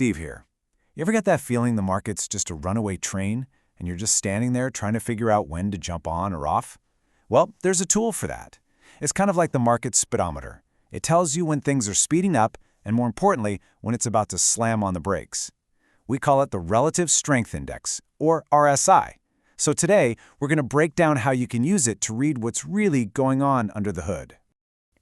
Steve here. You ever get that feeling the market's just a runaway train and you're just standing there trying to figure out when to jump on or off? Well, there's a tool for that. It's kind of like the market speedometer. It tells you when things are speeding up and, more importantly, when it's about to slam on the brakes. We call it the Relative Strength Index, or RSI. So today, we're going to break down how you can use it to read what's really going on under the hood.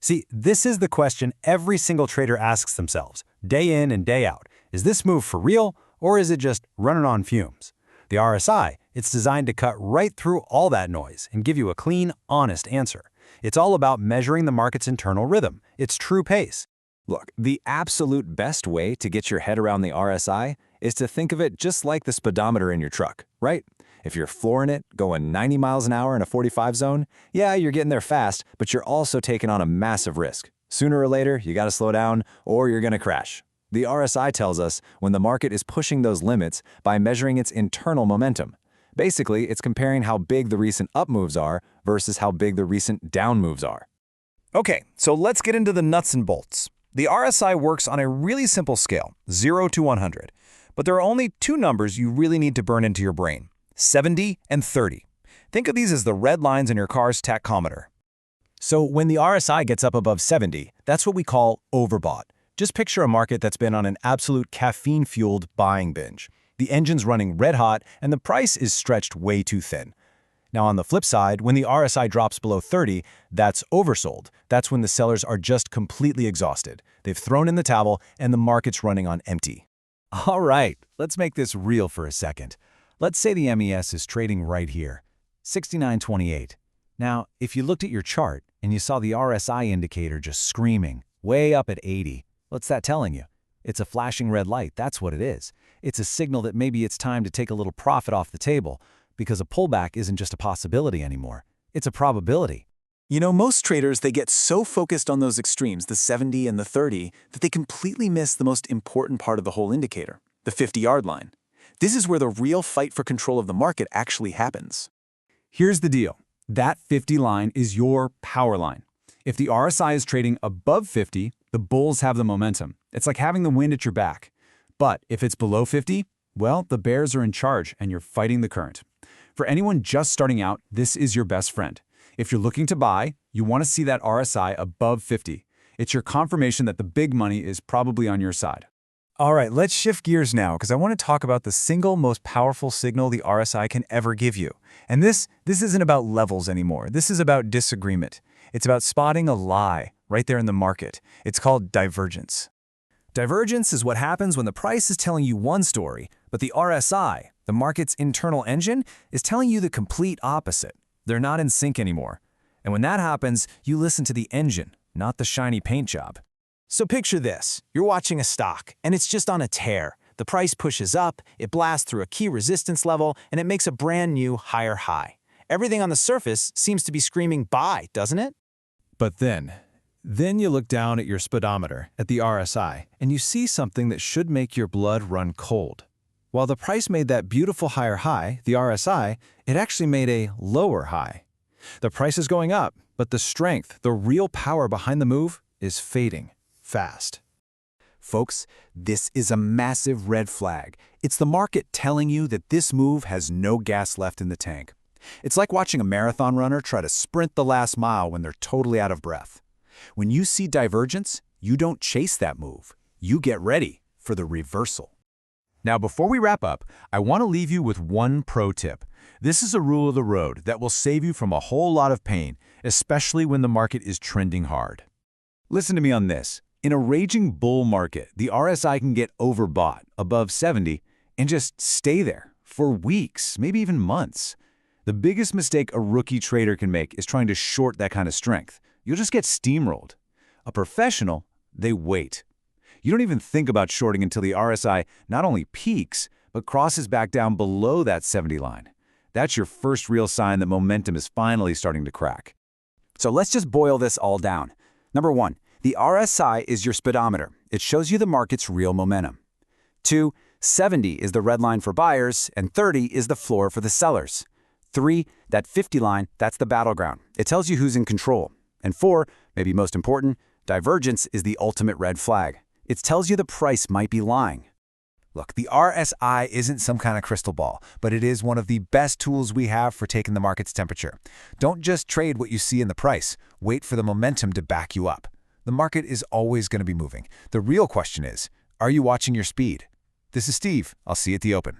See, this is the question every single trader asks themselves, day in and day out. Is this move for real, or is it just running on fumes? The RSI, it's designed to cut right through all that noise and give you a clean, honest answer. It's all about measuring the market's internal rhythm, its true pace. Look, the absolute best way to get your head around the RSI is to think of it just like the speedometer in your truck, right? If you're flooring it, going 90 miles an hour in a 45 zone, yeah, you're getting there fast, but you're also taking on a massive risk. Sooner or later, you got to slow down or you're going to crash. The RSI tells us when the market is pushing those limits by measuring its internal momentum. Basically, it's comparing how big the recent up moves are versus how big the recent down moves are. Okay, so let's get into the nuts and bolts. The RSI works on a really simple scale, 0 to 100. But there are only two numbers you really need to burn into your brain, 70 and 30. Think of these as the red lines in your car's tachometer. So when the RSI gets up above 70, that's what we call overbought. Just picture a market that's been on an absolute caffeine-fueled buying binge. The engine's running red hot and the price is stretched way too thin. Now on the flip side, when the RSI drops below 30, that's oversold. That's when the sellers are just completely exhausted. They've thrown in the towel and the market's running on empty. All right, let's make this real for a second. Let's say the MES is trading right here, 69.28. Now, if you looked at your chart and you saw the RSI indicator just screaming, way up at 80, what's that telling you? It's a flashing red light, that's what it is. It's a signal that maybe it's time to take a little profit off the table, because a pullback isn't just a possibility anymore. It's a probability. You know, most traders, they get so focused on those extremes, the 70 and the 30, that they completely miss the most important part of the whole indicator, the 50-yard line. This is where the real fight for control of the market actually happens. Here's the deal. That 50 line is your power line. If the RSI is trading above 50, the bulls have the momentum. It's like having the wind at your back. But if it's below 50, well, the bears are in charge and you're fighting the current. For anyone just starting out, this is your best friend. If you're looking to buy, you want to see that RSI above 50. It's your confirmation that the big money is probably on your side. All right, let's shift gears now because I want to talk about the single most powerful signal the RSI can ever give you. And this isn't about levels anymore. This is about disagreement. It's about spotting a lie right there in the market. It's called divergence. Divergence is what happens when the price is telling you one story, but the RSI, the market's internal engine, is telling you the complete opposite. They're not in sync anymore. And when that happens, you listen to the engine, not the shiny paint job. So picture this. You're watching a stock, and it's just on a tear. The price pushes up, it blasts through a key resistance level, and it makes a brand new higher high. Everything on the surface seems to be screaming buy, doesn't it? But then you look down at your speedometer, at the RSI, and you see something that should make your blood run cold. While the price made that beautiful higher high, the RSI, it actually made a lower high. The price is going up, but the strength, the real power behind the move, is fading fast. Folks, this is a massive red flag. It's the market telling you that this move has no gas left in the tank. It's like watching a marathon runner try to sprint the last mile when they're totally out of breath. When you see divergence, you don't chase that move. You get ready for the reversal. Now, before we wrap up, I want to leave you with one pro tip. This is a rule of the road that will save you from a whole lot of pain, especially when the market is trending hard. Listen to me on this. In a raging bull market, the RSI can get overbought, above 70, and just stay there for weeks, maybe even months. The biggest mistake a rookie trader can make is trying to short that kind of strength. You'll just get steamrolled. A professional, they wait. You don't even think about shorting until the RSI not only peaks, but crosses back down below that 70 line. That's your first real sign that momentum is finally starting to crack. So let's just boil this all down. Number 1, the RSI is your speedometer. It shows you the market's real momentum. 2, 70 is the red line for buyers, and 30 is the floor for the sellers. 3, that 50 line, that's the battleground. It tells you who's in control. And 4, maybe most important, divergence is the ultimate red flag. It tells you the price might be lying. Look, the RSI isn't some kind of crystal ball, but it is one of the best tools we have for taking the market's temperature. Don't just trade what you see in the price. Wait for the momentum to back you up. The market is always going to be moving. The real question is, are you watching your speed? This is Steve. I'll see you at the open.